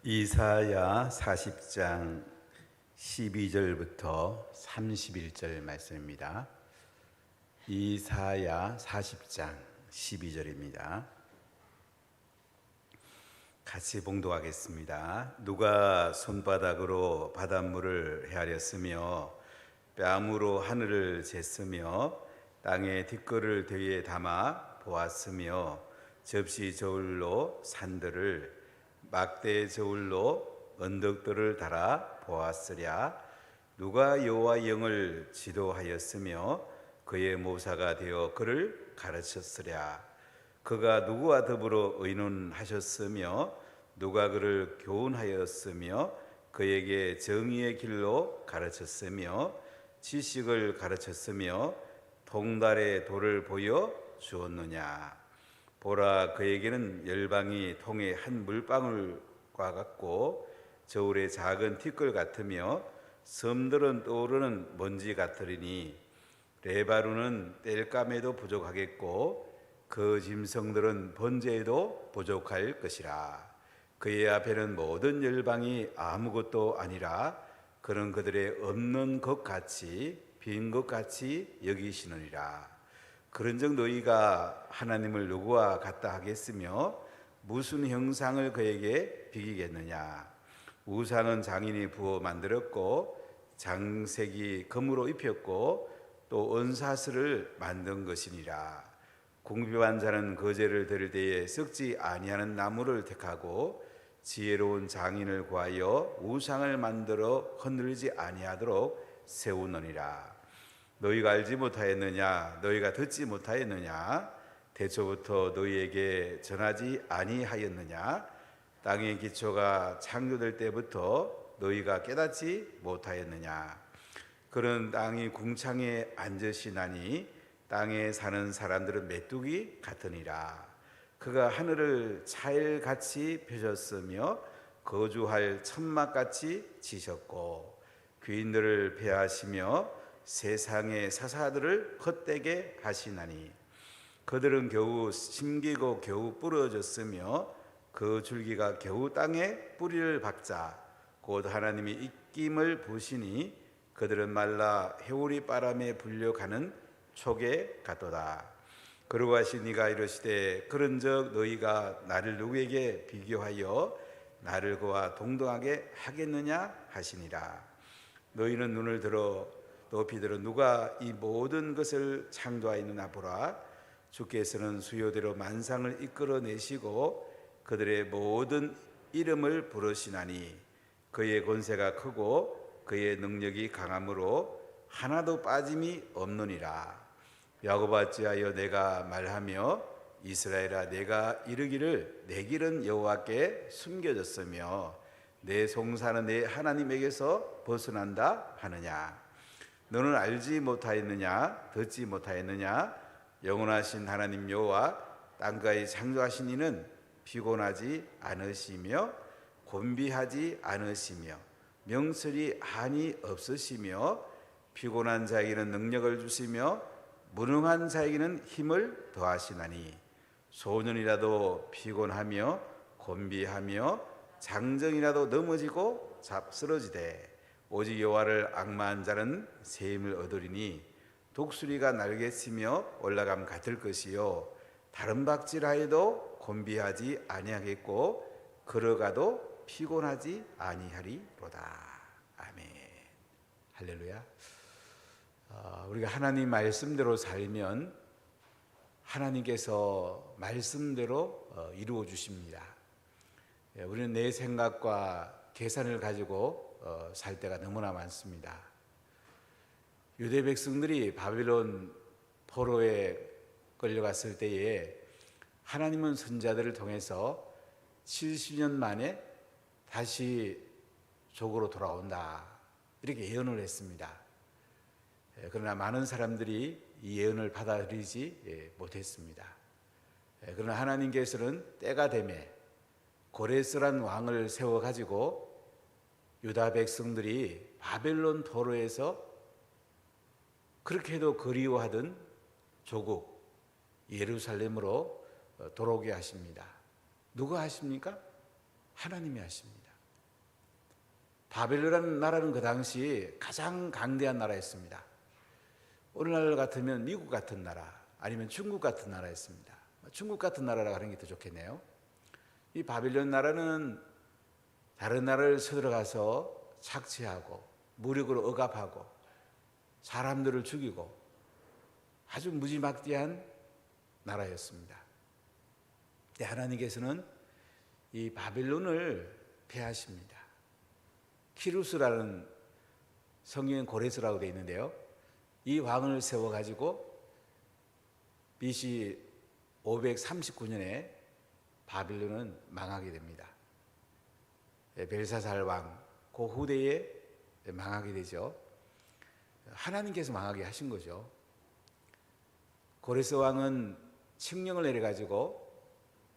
이사야 40장 12절부터 31절 말씀입니다. 이사야 40장 12절입니다. 같이 봉독하겠습니다. 누가 손바닥으로 바닷물을 헤아렸으며 뺨으로 하늘을 쟀으며 땅에 뒷거를 대에 담아 보았으며 접시 저울로 산들을 막대 저울로 언덕들을 달아 보았으랴. 누가 여호와 영을 지도하였으며 그의 모사가 되어 그를 가르쳤으랴. 그가 누구와 더불어 의논하셨으며 누가 그를 교훈하였으며 그에게 정의의 길로 가르쳤으며 지식을 가르쳤으며 동달의 도를 보여 주었느냐. 보라, 그에게는 열방이 통의 한 물방울과 같고 저울의 작은 티끌 같으며 섬들은 떠오르는 먼지 같으리니 레바논은 땔감에도 부족하겠고 그 짐승들은 번제에도 부족할 것이라. 그의 앞에는 모든 열방이 아무것도 아니라 그는 그들의 없는 것 같이 빈 것 같이 여기시느니라. 그런즉 너희가 하나님을 누구와 같다 하겠으며 무슨 형상을 그에게 비기겠느냐. 우상은 장인이 부어 만들었고 장색이 금으로 입혔고 또 은사슬을 만든 것이니라. 궁핍한 자는 거제를 들을 때에 썩지 아니하는 나무를 택하고 지혜로운 장인을 구하여 우상을 만들어 흔들리지 아니하도록 세우느니라. 너희가 알지 못하였느냐? 너희가 듣지 못하였느냐? 태초부터 너희에게 전하지 아니하였느냐? 땅의 기초가 창조될 때부터 너희가 깨닫지 못하였느냐? 그런 땅이 궁창에 앉으시나니 땅에 사는 사람들은 메뚜기 같으니라. 그가 하늘을 차일같이 펴셨으며 거주할 천막같이 지셨고 귀인들을 폐하시며 세상의 사사들을 헛되게 하시나니 그들은 겨우 심기고 겨우 부러졌으며 그 줄기가 겨우 땅에 뿌리를 박자 곧 하나님이 입김을 부시니 그들은 말라 해오리 바람에 불려가는 촉에 같도다. 그러고 하시니가 이르시되 그런즉 너희가 나를 누구에게 비교하여 나를 그와 동등하게 하겠느냐 하시니라. 너희는 눈을 들어 높이 들어 누가 이 모든 것을 창조하였느냐 보라. 주께서는 수요대로 만상을 이끌어내시고 그들의 모든 이름을 부르시나니 그의 권세가 크고 그의 능력이 강함으로 하나도 빠짐이 없느니라. 야곱아 어찌하여 내가 말하며 이스라엘아 내가 이르기를 내 길은 여호와께 숨겨졌으며 내 송사는 내 하나님에게서 벗어난다 하느냐. 너는 알지 못하였느냐? 듣지 못하였느냐? 영원하신 하나님 여호와 땅가에 창조하신 이는 피곤하지 않으시며 곤비하지 않으시며 명철이 한이 없으시며 피곤한 자에게는 능력을 주시며 무능한 자에게는 힘을 더하시나니 소년이라도 피곤하며 곤비하며 장정이라도 넘어지고 잡스러지되 오직 여호와를 앙마한 자는 새 힘을 얻으리니 독수리가 날개치며 올라감 같을 것이요 다른 박질하여도 곤비하지 아니하겠고 걸어가도 피곤하지 아니하리로다. 아멘. 할렐루야. 우리가 하나님 말씀대로 살면 하나님께서 말씀대로 이루어 주십니다. 우리는 내 생각과 계산을 가지고 살 때가 너무나 많습니다. 유대 백성들이 바벨론 포로에 끌려갔을 때에 하나님은 선자들을 통해서 70년 만에 다시 조국으로 돌아온다 이렇게 예언을 했습니다. 그러나 많은 사람들이 이 예언을 받아들이지 못했습니다. 그러나 하나님께서는 때가 되매 고레스란 왕을 세워가지고 유다 백성들이 바벨론 포로에서 그렇게도 그리워하던 조국 예루살렘으로 돌아오게 하십니다. 누가 하십니까? 하나님이 하십니다. 바벨론이라는 나라는 그 당시 가장 강대한 나라였습니다. 오늘날 같으면 미국 같은 나라, 아니면 중국 같은 나라였습니다. 중국 같은 나라라고 하는 게 더 좋겠네요. 이 바벨론 나라는 다른 나라를 쳐들어가서 착취하고 무력으로 억압하고 사람들을 죽이고 아주 무지막지한 나라였습니다. 하나님께서는 이 바벨론을 폐하십니다. 키루스라는, 성경엔 고레스라고 되어 있는데요, 이 왕을 세워가지고 BC 539년에 바빌론은 망하게 됩니다. 벨사살 왕, 그 후대에 망하게 되죠. 하나님께서 망하게 하신 거죠. 고레스 왕은 칙령을 내려가지고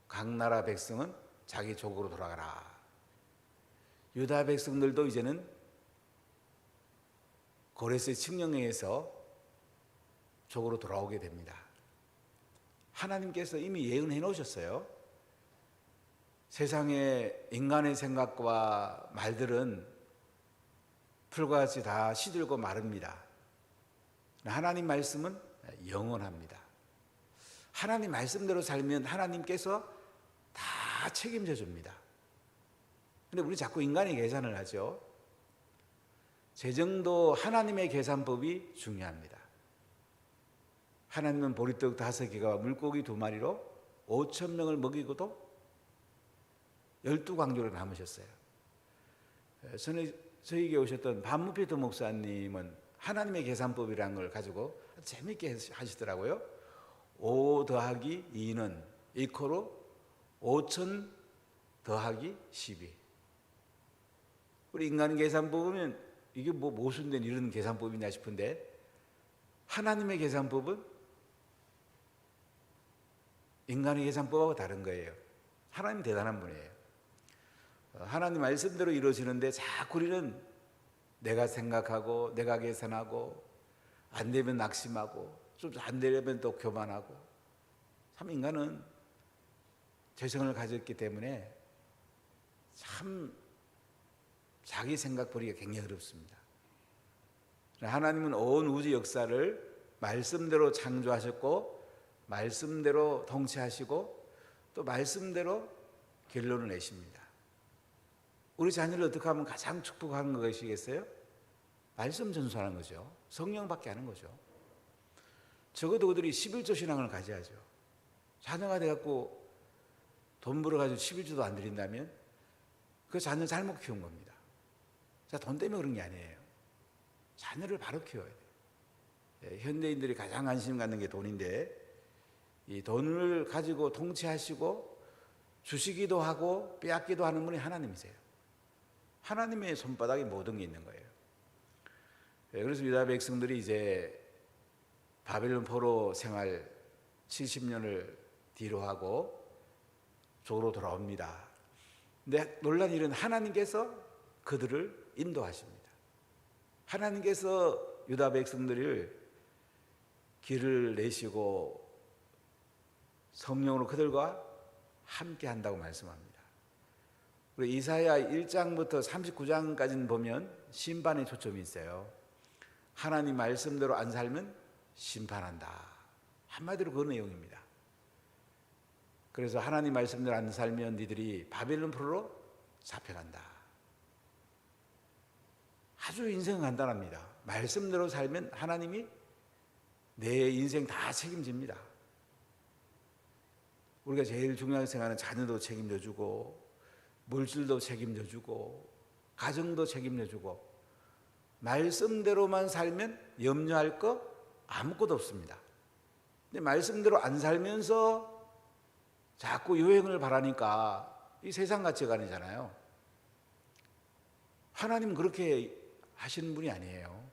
각 나라 백성은 자기 족으로 돌아가라. 유다 백성들도 이제는 고레스의 칙령에 의해서 족으로 돌아오게 됩니다. 하나님께서 이미 예언해 놓으셨어요. 세상의 인간의 생각과 말들은 풀과 같이 다 시들고 마릅니다. 하나님 말씀은 영원합니다. 하나님 말씀대로 살면 하나님께서 다 책임져 줍니다. 근데 우리 자꾸 인간의 계산을 하죠. 재정도 하나님의 계산법이 중요합니다. 하나님은 보리떡 5개와 물고기 2마리로 5,000명을 먹이고도 12광주를 남으셨어요. 저에게 오셨던 반무피터 목사님은 하나님의 계산법이라는 걸 가지고 재밌게 하시더라고요. 5 더하기 2는 이코로 5,000 더하기 12. 우리 인간의 계산법은 이게 뭐 모순된 이런 계산법이냐 싶은데, 하나님의 계산법은 인간의 계산법하고 다른 거예요. 하나님 대단한 분이에요. 하나님 말씀대로 이루어지는데 자꾸 우리는 내가 생각하고 내가 계산하고 안 되면 낙심하고 좀 안 되려면 또 교만하고, 참 인간은 죄성을 가졌기 때문에 참 자기 생각 버리기가 굉장히 어렵습니다. 하나님은 온 우주 역사를 말씀대로 창조하셨고 말씀대로 통치하시고 또 말씀대로 결론을 내십니다. 우리 자녀를 어떻게 하면 가장 축복하는 것이겠어요? 말씀 전수하는 거죠. 성령밖에 하는 거죠. 적어도 그들이 11조 신앙을 가져야죠. 자녀가 돼갖고 돈 벌어가지고 11조도 안 드린다면 그 자녀 잘못 키운 겁니다. 자, 돈 때문에 그런 게 아니에요. 자녀를 바로 키워야 돼요. 현대인들이 가장 관심 갖는 게 돈인데, 이 돈을 가지고 통치하시고 주시기도 하고 빼앗기도 하는 분이 하나님이세요. 하나님의 손바닥에 모든 게 있는 거예요. 그래서 유다 백성들이 이제 바벨론 포로 생활 70년을 뒤로 하고 족으로 돌아옵니다. 근데 놀란 일은 하나님께서 그들을 인도하십니다. 하나님께서 유다 백성들을 길을 내시고 성령으로 그들과 함께 한다고 말씀합니다. 우리 이사야 1장부터 39장까지는 보면 심판의 초점이 있어요. 하나님 말씀대로 안 살면 심판한다. 한마디로 그 내용입니다. 그래서 하나님 말씀대로 안 살면 니들이 바벨론 포로로 잡혀간다. 아주 인생은 간단합니다. 말씀대로 살면 하나님이 내 인생 다 책임집니다. 우리가 제일 중요하게 생각하는 자녀도 책임져주고 물질도 책임져주고 가정도 책임져주고, 말씀대로만 살면 염려할 거 아무것도 없습니다. 근데 말씀대로 안 살면서 자꾸 요행을 바라니까 이 세상 가치가 아니잖아요. 하나님은 그렇게 하시는 분이 아니에요.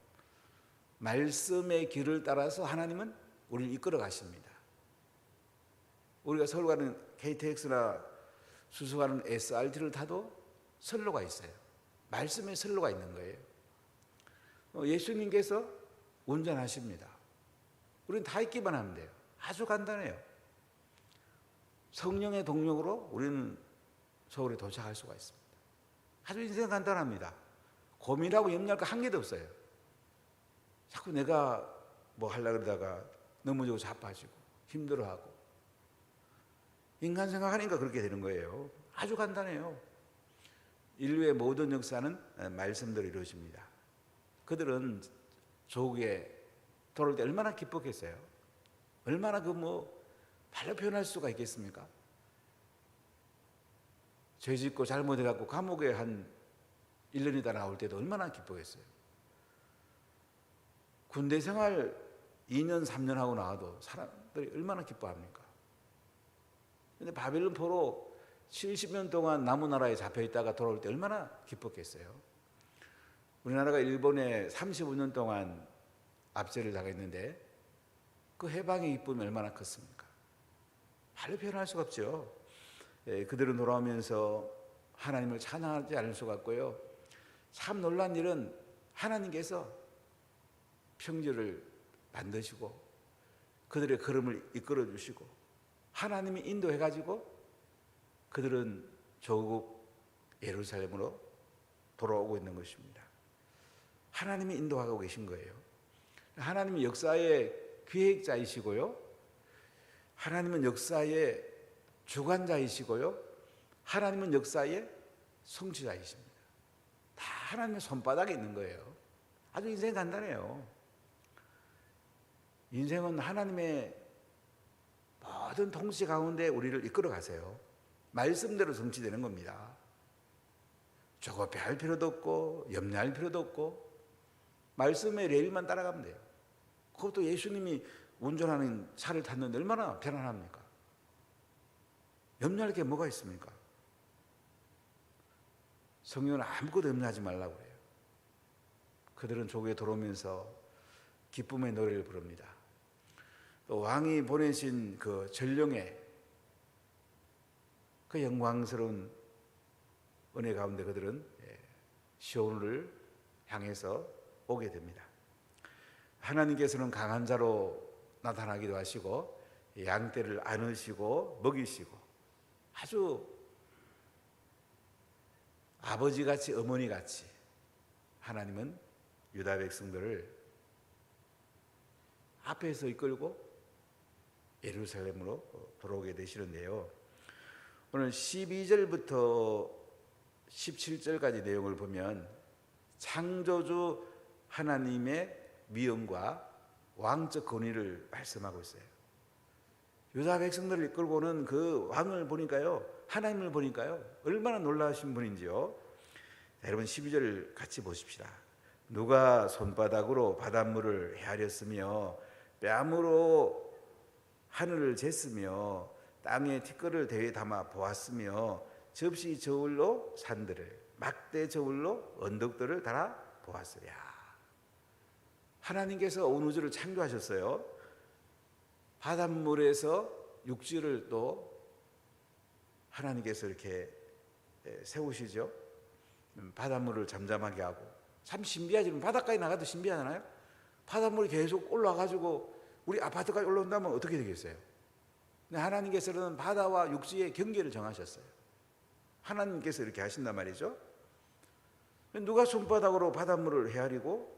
말씀의 길을 따라서 하나님은 우리를 이끌어 가십니다. 우리가 서울 가는 KTX나 수소 가는 SRT를 타도 선로가 있어요. 말씀의 선로가 있는 거예요. 예수님께서 운전하십니다. 우리는 다 있기만 하면 돼요. 아주 간단해요. 성령의 동력으로 우리는 서울에 도착할 수가 있습니다. 아주 인생 간단합니다. 고민하고 염려할 거 한 개도 없어요. 자꾸 내가 뭐 하려고 그러다가 넘어지고 자빠지고 힘들어하고. 인간 생각하니까 그렇게 되는 거예요. 아주 간단해요. 인류의 모든 역사는 말씀대로 이루어집니다. 그들은 조국에 돌아올 때 얼마나 기뻤겠어요. 얼마나 말로 표현할 수가 있겠습니까? 죄 짓고 잘못해갖고 감옥에 한 1년이다 나올 때도 얼마나 기쁘겠어요. 군대 생활 2년 3년 하고 나와도 사람들이 얼마나 기뻐합니까? 근데 바벨론 포로 70년 동안 남은 나라에 잡혀 있다가 돌아올 때 얼마나 기뻤겠어요. 우리나라가 일본에 35년 동안 압제를 당했는데 그 해방의 기쁨이 얼마나 컸습니까? 말로 표현할 수가 없죠. 그들은 돌아오면서 하나님을 찬양하지 않을 수가 없고요. 참 놀란 일은 하나님께서 평지를 만드시고 그들의 걸음을 이끌어 주시고 하나님이 인도해가지고 그들은 조국 예루살렘으로 돌아오고 있는 것입니다. 하나님이 인도하고 계신 거예요. 하나님은 역사의 기획자이시고요. 하나님은 역사의 주관자이시고요. 하나님은 역사의 성취자이십니다. 다 하나님의 손바닥에 있는 거예요. 아주 인생이 간단해요. 인생은 하나님의 모든 통치 가운데 우리를 이끌어 가세요. 말씀대로 성취되는 겁니다. 조급해할 필요도 없고 염려할 필요도 없고 말씀의 레일만 따라가면 돼요. 그것도 예수님이 운전하는 차를 탔는데 얼마나 편안합니까? 염려할 게 뭐가 있습니까? 성경은 아무것도 염려하지 말라고 그래요. 그들은 조국에 들어오면서 기쁨의 노래를 부릅니다. 또 왕이 보내신 그 전령의 그 영광스러운 은혜 가운데 그들은 시온을 향해서 오게 됩니다. 하나님께서는 강한 자로 나타나기도 하시고 양떼를 안으시고 먹이시고 아주 아버지같이 어머니같이 하나님은 유다 백성들을 앞에서 이끌고 예루살렘으로 돌아오게 되시는데요. 오늘 12절부터 17절까지 내용을 보면 창조주 하나님의 미엄과 왕적 권위를 말씀하고 있어요. 유다 백성들을 이끌고는 그 왕을 보니까요, 하나님을 보니까요, 얼마나 놀라우신 분인지요. 자, 여러분 12절 같이 보십시다. 누가 손바닥으로 바닷물을 헤아렸으며 뺨으로 하늘을 쟀으며 땅에 티끌을 대에 담아 보았으며 접시 저울로 산들을 막대 저울로 언덕들을 달아 보았으랴. 하나님께서 온 우주를 창조하셨어요. 바닷물에서 육지를 또 하나님께서 이렇게 세우시죠. 바닷물을 잠잠하게 하고 참 신비하지만 바닷가에 나가도 신비하잖아요. 바닷물이 계속 올라와가지고 우리 아파트까지 올라온다면 어떻게 되겠어요? 근데 하나님께서는 바다와 육지의 경계를 정하셨어요. 하나님께서 이렇게 하신단 말이죠. 누가 손바닥으로 바닷물을 헤아리고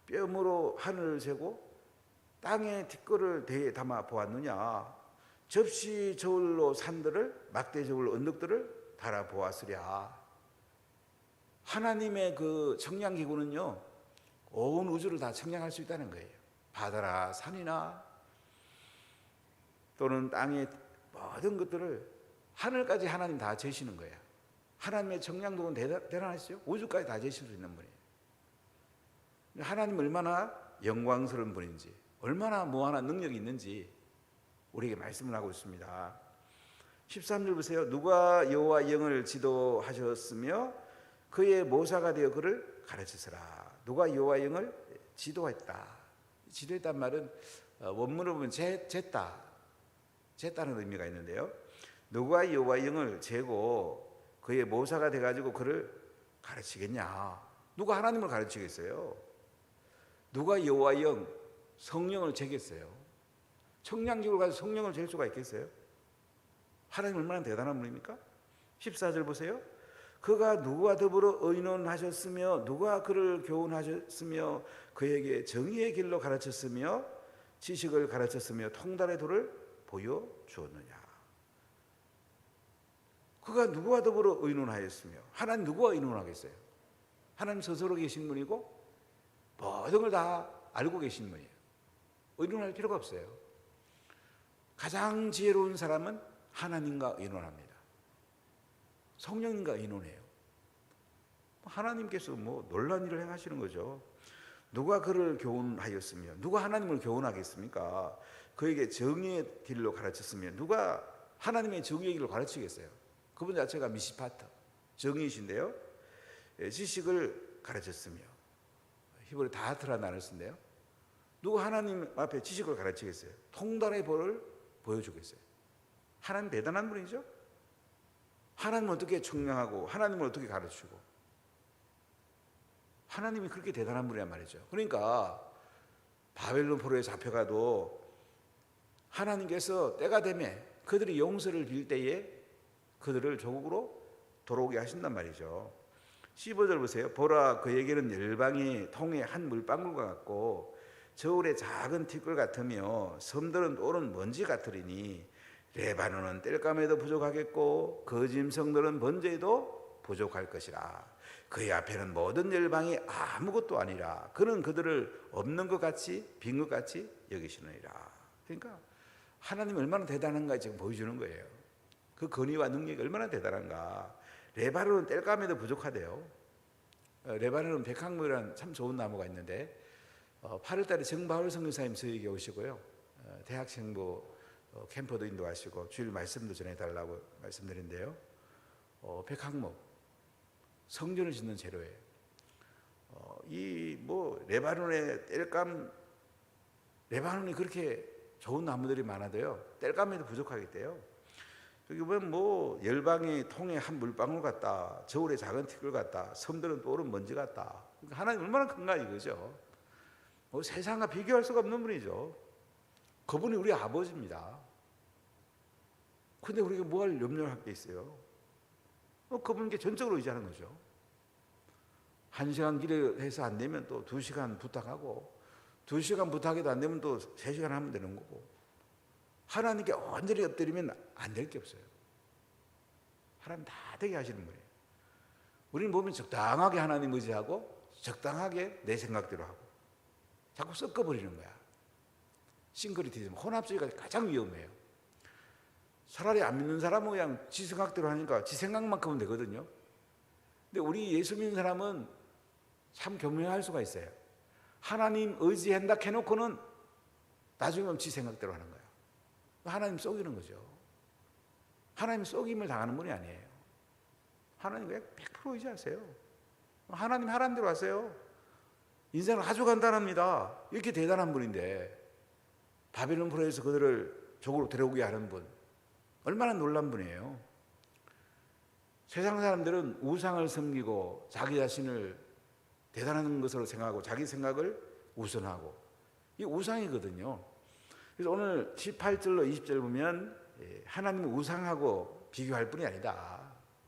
뼘으로 하늘을 세고 땅에 티끌을 대에 담아 보았느냐. 접시 저울로 산들을 막대 저울로 언덕들을 달아 보았으랴. 하나님의 그 청량기구는요, 온 우주를 다 청량할 수 있다는 거예요. 바다나 산이나 또는 땅의 모든 것들을 하늘까지 하나님 다 재시는 거예요. 하나님의 청량도는 대단하시죠. 우주까지 다 재실 수 있는 분이에요. 하나님 얼마나 영광스러운 분인지, 얼마나 무한한 능력이 있는지 우리에게 말씀을 하고 있습니다. 13절 보세요. 누가 여호와 영을 지도하셨으며 그의 모사가 되어 그를 가르치시라. 누가 여호와 영을 지도했다. 지도했단 말은 원문을 보면 쟀다는 의미가 있는데요. 누가 여호와 영을 재고 그의 모사가 돼가지고 그를 가르치겠냐. 누가 하나님을 가르치겠어요? 누가 여호와 영 성령을 재겠어요? 청량기구를 가지고 성령을 잴 수가 있겠어요? 하나님 얼마나 대단한 분입니까? 14절 보세요. 그가 누구와 더불어 의논하셨으며 누가 그를 교훈하셨으며 그에게 정의의 길로 가르쳤으며 지식을 가르쳤으며 통달의 도를 보여주었느냐. 그가 누구와 더불어 의논하였으며, 하나님 누구와 의논하겠어요? 하나님 스스로 계신 분이고 모든 걸 다 알고 계신 분이에요. 의논할 필요가 없어요. 가장 지혜로운 사람은 하나님과 의논합니다. 성령님과 의논해요. 하나님께서 뭐 놀라운 일을 행하시는 거죠. 누가 그를 교훈하였으며 누가 하나님을 교훈하겠습니까? 그에게 정의의 길로 가르쳤으며 누가 하나님의 정의의 길로 가르치겠어요? 그분 자체가 미시파트, 정의이신데요. 지식을 가르쳤으며, 히브리 다하트라 단어를 쓴대요. 누가 하나님 앞에 지식을 가르치겠어요? 통달의 벌을 보여주겠어요? 하나님 대단한 분이죠. 하나님을 어떻게 청량하고 하나님을 어떻게 가르치고, 하나님이 그렇게 대단한 분이란 말이죠. 그러니까 바벨론 포로에 잡혀가도 하나님께서 때가 되면 그들이 용서를 빌 때에 그들을 조국으로 돌아오게 하신단 말이죠. 15절 보세요. 보라, 그에게는 열방의 통에 한 물방울과 같고 저울의 작은 티끌 같으며 섬들은 오른 먼지 같으리니 레바논은 땔감에도 부족하겠고 그 짐승들은 번제에도 부족할 것이라. 그의 앞에는 모든 열방이 아무것도 아니라 그는 그들을 없는 것 같이 빈 것 같이 여기시느니라. 그러니까 하나님 얼마나 대단한가 지금 보여주는 거예요. 그 권위와 능력이 얼마나 대단한가. 레바논은 땔감에도 부족하대요. 레바논은 백향목이라는 참 좋은 나무가 있는데 8월 달에 정바울 선교사님 저에게 오시고요. 대학생부 캠프도 인도하시고 주일 말씀도 전해달라고 말씀드린데요. 백향목, 성전을 짓는 재료예요. 이 뭐 레바논의 땔감, 레바논이 그렇게 좋은 나무들이 많아도요. 땔감에도 부족하겠대요. 여기 보면 뭐 열방의 통에 한 물방울 같다, 저울의 작은 티끌 같다, 섬들은 떠오른 먼지 같다. 그러니까 하나님 얼마나 큰가 이거죠. 뭐 세상과 비교할 수가 없는 분이죠. 그분이 우리 아버지입니다. 근데 우리가 뭐 할 염려를 할 게 있어요? 그분께 전적으로 의지하는 거죠. 1시간 기도해서 안 되면 또 2시간 부탁하고 2시간 부탁해도 안 되면 또 3시간 하면 되는 거고, 하나님께 온전히 엎드리면 안 될 게 없어요. 하나님 다 되게 하시는 분이에요. 우리는 보면 적당하게 하나님 의지하고 적당하게 내 생각대로 하고 자꾸 섞어버리는 거야. 싱크리티즘, 혼합주의가 가장 위험해요. 차라리 안 믿는 사람은 그냥 지 생각대로 하니까 지 생각만큼은 되거든요. 근데 우리 예수 믿는 사람은 참 교묘할 수가 있어요. 하나님 의지한다 해놓고는 나중에 지 생각대로 하는 거예요. 하나님 속이는 거죠. 하나님 속임을 당하는 분이 아니에요. 하나님 그냥 100% 의지하세요. 하나님 하라는 대로 하세요. 인생은 아주 간단합니다. 이렇게 대단한 분인데 바벨론 포로에서 그들을 조국으로 데려오게 하는 분, 얼마나 놀란 분이에요. 세상 사람들은 우상을 섬기고 자기 자신을 대단한 것으로 생각하고 자기 생각을 우선하고, 이게 우상이거든요. 그래서 오늘 18절로 20절 보면 하나님은 우상하고 비교할 분이 아니다.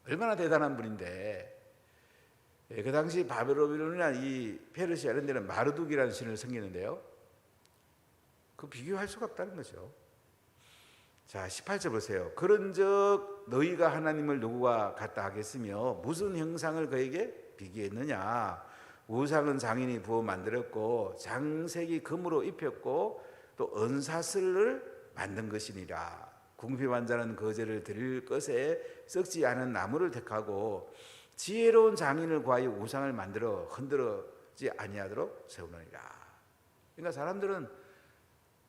얼마나 대단한 분인데, 그 당시 바벨론이나 이 페르시아 이런 데는 마르둑이라는 신을 섬기는데요. 그 비교할 수가 없다는 거죠. 자, 18절 보세요. 그런즉 너희가 하나님을 누구와 같다 하겠으며 무슨 형상을 그에게 비교했느냐. 우상은 장인이 부어 만들었고 장색이 금으로 입혔고 또 은사슬을 만든 것이니라. 궁핍한 자는 거제를 드릴 것에 썩지 않은 나무를 택하고 지혜로운 장인을 구하여 우상을 만들어 흔들어지 아니하도록 세우느니라. 그러니까 사람들은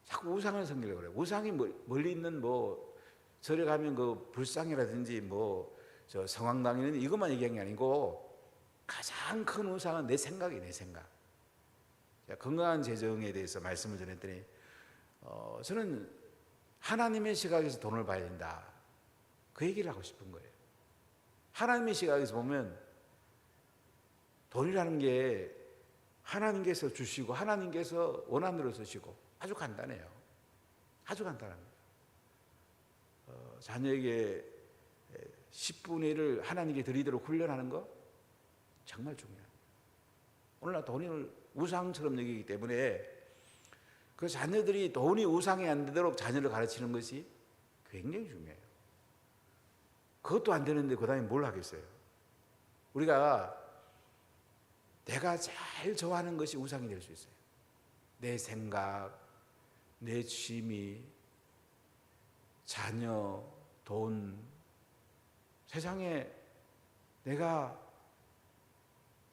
자꾸 우상을 섬기려고 그래요. 우상이 멀리 있는 뭐 절에 가면 그 불상이라든지 뭐 저 성황당이는 이것만 얘기한 게 아니고 가장 큰 우상은 내 생각이에요. 내 생각. 건강한 재정에 대해서 말씀을 전했더니 저는 하나님의 시각에서 돈을 봐야 된다, 그 얘기를 하고 싶은 거예요. 하나님의 시각에서 보면 돈이라는 게 하나님께서 주시고 하나님께서 원한대로 쓰시고 아주 간단해요. 아주 간단합니다. 자녀에게 10분의 1을 하나님께 드리도록 훈련하는 거 정말 중요해요. 오늘날 돈을 우상처럼 여기기 때문에 그 자녀들이 돈이 우상이 안 되도록 자녀를 가르치는 것이 굉장히 중요해요. 그것도 안 되는데 그 다음에 뭘 하겠어요? 우리가 내가 제일 좋아하는 것이 우상이 될 수 있어요. 내 생각, 내 취미, 자녀, 돈, 세상에 내가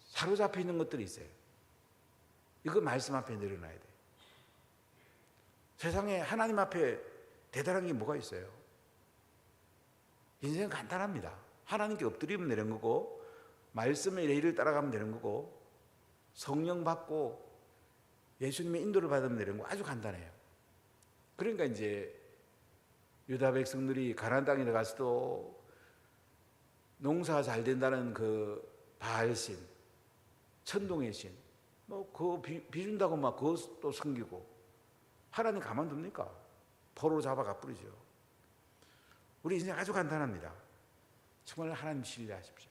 사로잡혀 있는 것들이 있어요. 이거 말씀 앞에 내려놔야 돼요. 세상에 하나님 앞에 대단한 게 뭐가 있어요? 인생은 간단합니다. 하나님께 엎드리면 되는 거고, 말씀의 레일을 따라가면 되는 거고, 성령 받고 예수님의 인도를 받으면 되는 거 아주 간단해요. 그러니까 이제 유다 백성들이 가나안 땅에 들어가서도 농사가 잘 된다는 그 바알신, 천둥의 신, 뭐 그거 비준다고 막 그것도 섬기고, 하나님 가만둡니까? 포로 잡아가 뿌리죠. 우리 인생 아주 간단합니다. 정말 하나님 신뢰하십시오.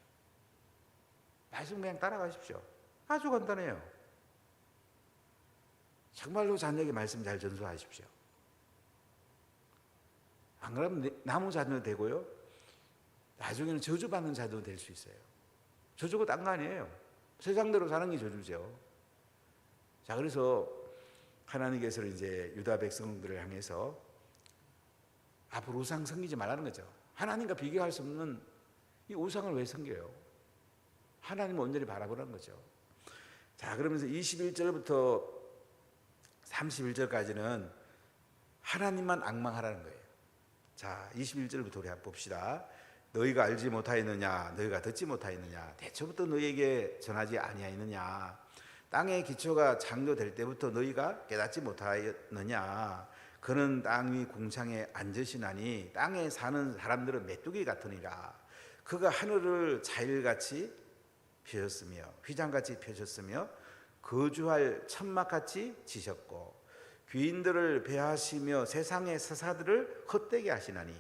말씀 그냥 따라가십시오. 아주 간단해요. 정말로 자녀에게 말씀 잘 전수하십시오. 안 그러면 나무 자녀 되고요, 나중에는 저주받는 자녀도 될 수 있어요. 저주가 딴 거 아니에요. 세상대로 사는 게 저주죠. 자, 그래서 하나님께서는 이제 유다 백성들을 향해서 앞으로 우상 섬기지 말라는 거죠. 하나님과 비교할 수 없는 이 우상을 왜 섬겨요? 하나님을 온전히 바라보라는 거죠. 자, 그러면서 21절부터 31절까지는 하나님만 앙망하라는 거예요. 자, 21절부터 우리 한번 봅시다. 너희가 알지 못하였느냐, 너희가 듣지 못하였느냐, 대초부터 너희에게 전하지 아니하였느냐, 땅의 기초가 창조될 때부터 너희가 깨닫지 못하였느냐, 그는 땅 위 궁창에 앉으시나니 땅에 사는 사람들은 메뚜기 같으니라. 그가 하늘을 자일같이 펴셨으며 휘장같이 펴셨으며 거주할 천막같이 지셨고 귀인들을 배하시며 세상의 서사들을 헛되게 하시나니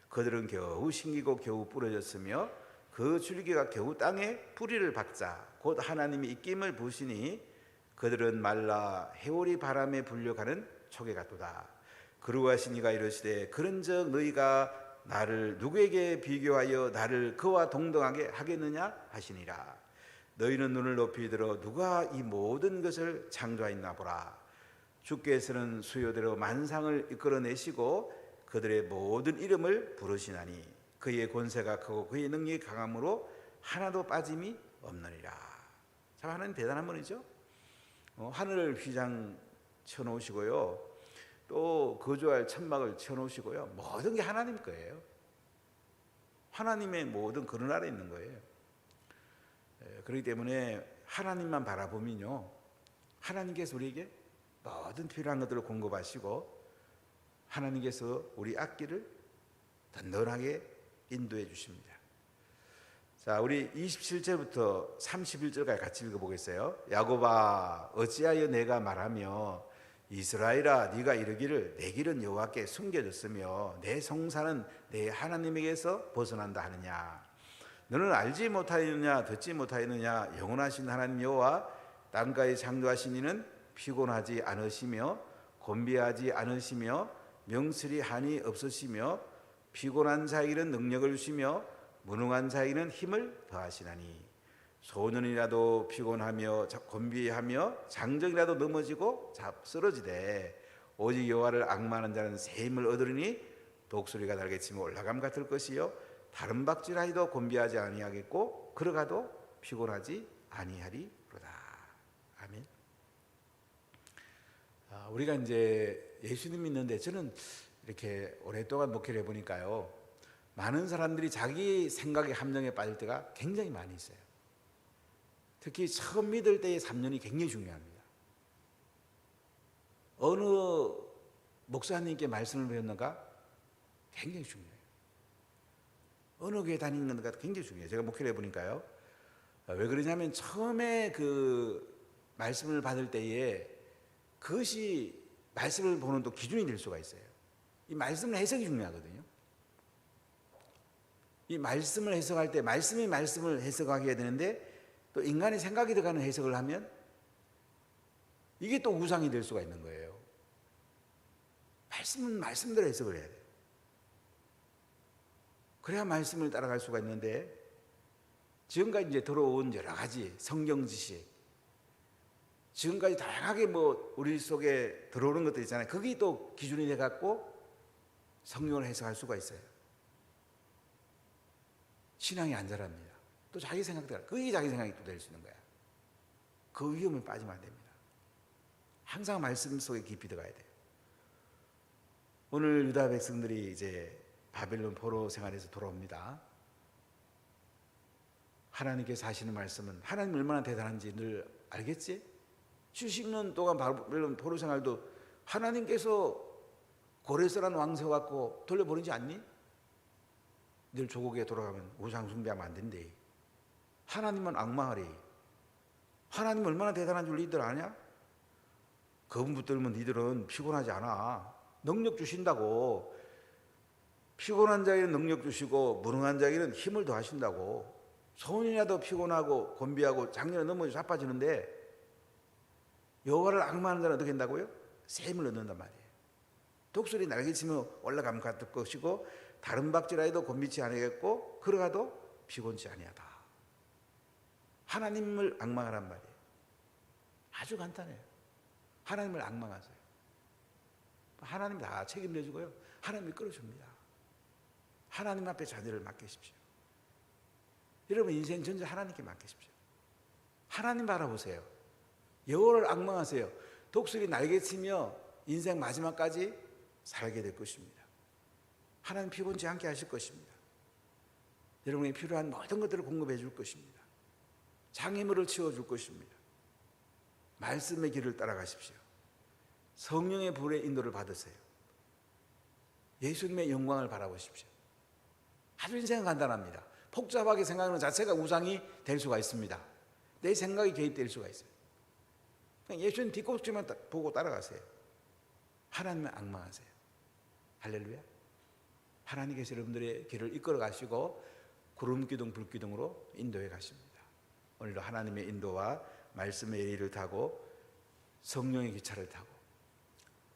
그들은 겨우 심기고 겨우 부러졌으며 그 줄기가 겨우 땅에 뿌리를 박자 곧 하나님이 입김을 부으시니 그들은 말라 해오리 바람에 불려가는 촉에 같도다. 그러하시니가 이르시되 그런즉 너희가 나를 누구에게 비교하여 나를 그와 동등하게 하겠느냐 하시니라. 너희는 눈을 높이 들어 누가 이 모든 것을 창조하였나 보라. 주께서는 수요대로 만상을 이끌어내시고 그들의 모든 이름을 부르시나니 그의 권세가 크고 그의 능력이 강함으로 하나도 빠짐이 없느니라. 참 하나님 대단한 분이죠. 하늘을 휘장 쳐놓으시고요, 또 거주할 천막을 쳐놓으시고요, 모든 게 하나님 거예요. 하나님의 모든 그런 아래 있는 거예요. 그렇기 때문에 하나님만 바라보면요, 하나님께서 우리에게 모든 필요한 것들을 공급하시고 하나님께서 우리 앞길을 든든하게 인도해 주십니다. 자, 우리 27절부터 31절까지 같이 읽어보겠어요. 야곱아, 어찌하여 내가 말하며 이스라엘아, 네가 이르기를 내 길은 여호와께 숨겨졌으며 내 성사는 내 하나님에게서 벗어난다 하느냐. 너는 알지 못하였느냐, 듣지 못하였느냐. 영원하신 하나님 여호와 땅가에 창조하신 이는 피곤하지 않으시며 곤비하지 않으시며 명철이 한이 없으시며 피곤한 자에게는 능력을 주시며 무능한 자에게는 힘을 더하시나니 소년이라도 피곤하며 곤비하며 장정이라도 넘어지고 쓰러지되 오직 여호와를 앙망하는 자는 새 힘을 얻으리니 독수리가 날개 치며 올라감 같을 것이요 다른 박질하여도 곤비하지 아니하겠고 걸어가도 피곤하지 아니하리로다. 아멘. 우리가 이제 예수님 믿는데 저는 이렇게 오랫동안 목회를 해보니까요, 많은 사람들이 자기 생각에 함정에 빠질 때가 굉장히 많이 있어요. 특히 처음 믿을 때의 3년이 굉장히 중요합니다. 어느 목사님께 말씀을 배웠는가 굉장히 중요해요. 어느 교회 다니는가 굉장히 중요해요. 제가 목회를 해보니까요, 왜 그러냐면 처음에 그 말씀을 받을 때에 그것이 말씀을 보는 또 기준이 될 수가 있어요. 이 말씀 해석이 중요하거든요. 이 말씀을 해석할 때 말씀이 말씀을 해석하게 해야 되는데 또 인간의 생각이 들어가는 해석을 하면 이게 또 우상이 될 수가 있는 거예요. 말씀은 말씀대로 해석을 해야 돼요. 그래야 말씀을 따라갈 수가 있는데 지금까지 이제 들어온 여러 가지 성경 지식, 지금까지 다양하게 우리 속에 들어오는 것들 있잖아요. 그게 또 기준이 돼 갖고 성경을 해석할 수가 있어요. 신앙이 안 자랍니다. 또 자기 생각대로 그게 자기 생각이 또 될 수 있는 거야. 그 위험에 빠지면 안 됩니다. 항상 말씀 속에 깊이 들어가야 돼요. 오늘 유다 백성들이 이제 바벨론 포로 생활에서 돌아옵니다. 하나님께서 하시는 말씀은 하나님 얼마나 대단한지 늘 알겠지? 70년 동안 바벨론 포로 생활도 하나님께서 고레스라는 왕 세워갖고 돌려보내지 않니? 늘 조국에 돌아가면 우상 숭배하면 안 된대. 하나님만 악마하래. 하나님 얼마나 대단한 줄 니들 아냐? 그분 붙들면 니들은 피곤하지 않아. 능력 주신다고. 피곤한 자에게는 능력 주시고 무능한 자에게는 힘을 더하신다고. 소년이라도 피곤하고 곤비하고 작년에 넘어져 자빠지는데 여호와를 악마하는 자는 어떻게 한다고요? 새 힘을 얻는단 말이에요. 독수리 날개치며 올라가면 같을 것이고 다른 박질하여도 곤비치 아니하겠고 걸어가도 피곤치 아니하다. 하나님을 악망하란 말이에요. 아주 간단해요. 하나님을 악망하세요. 하나님 다 책임져 주고요. 하나님이 끌어줍니다. 하나님 앞에 자녀를 맡기십시오. 여러분 인생 전체 하나님께 맡기십시오. 하나님 바라보세요. 여호와를 악망하세요. 독수리 날개치며 인생 마지막까지 살게 될 것입니다. 하나님 피곤치 않게 하실 것입니다. 여러분이 필요한 모든 것들을 공급해 줄 것입니다. 장애물을 치워줄 것입니다. 말씀의 길을 따라가십시오. 성령의 불의 인도를 받으세요. 예수님의 영광을 바라보십시오. 아주 인생은 간단합니다. 복잡하게 생각하는 자체가 우상이 될 수가 있습니다. 내 생각이 개입될 수가 있어요. 그냥 예수님 뒤꼽지만 보고 따라가세요. 하나님을 악망하세요. 할렐루야. 하나님께서 여러분들의 길을 이끌어 가시고 구름기둥 불기둥으로 인도해 가십니다. 오늘도 하나님의 인도와 말씀의 예의를 타고 성령의 기차를 타고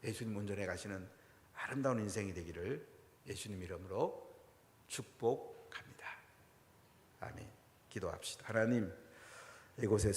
예수님 운전해 가시는 아름다운 인생이 되기를 예수님 이름으로 축복합니다. 아멘. 기도합시다. 하나님, 이곳에